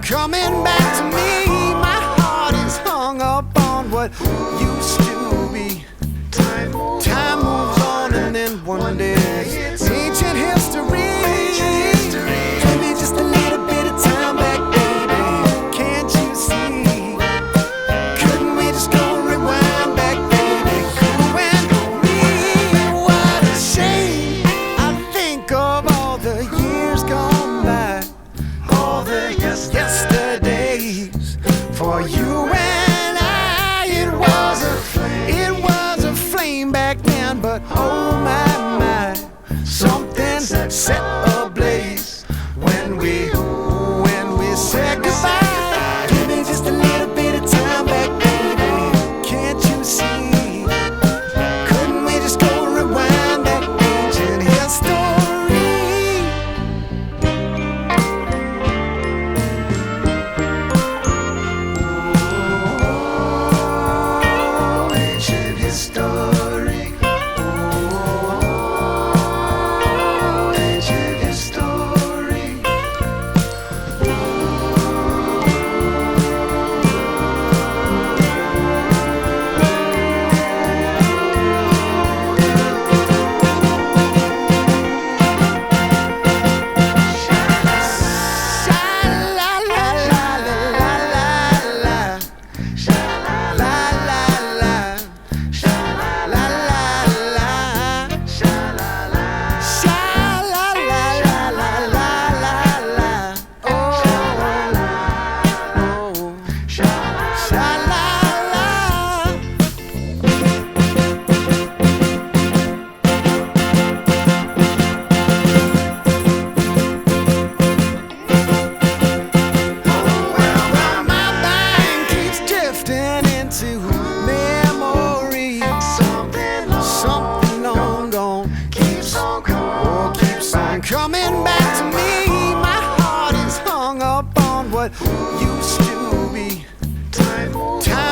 coming back to me. My heart is hung up on what used to be. Time moves on and then one day it's ancient history. Give me just a little bit of time back, baby. Can't you see? Couldn't we just go rewind back, baby? You and me. What a shame. I think of all the years gone by, all the yesterdays. For you and I, it was a flame back then, but oh my, something set ablaze when we said goodbye. Give me just a little bit of time back, baby. Can't you see? Couldn't we just go rewind that ancient history? Oh, ancient history. Oh, ancient history. Coming back to me, my heart is hung up on what used to be. Time